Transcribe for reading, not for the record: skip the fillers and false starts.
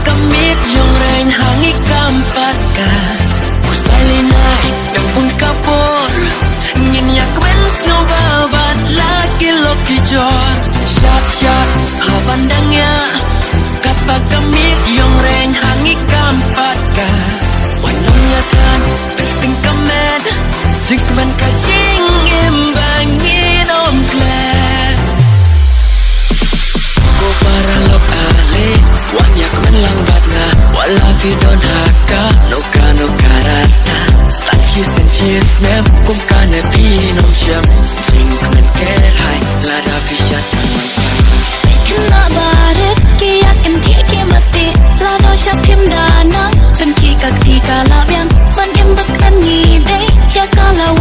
kamit yung rain hangi kampaka Kusalinay ng pun kapor Nginyak wens no babat lagi loki jor Shot shot habandangnya Kapag kamit yung rain hangi kampaka Wanongnya tan pesting kamed Jikman kajing imbangin om klep Ko para lop ale Wanyak man lambat nga Wala vidon haka No ka rata Touch you sen cheers nem Kum ka na pi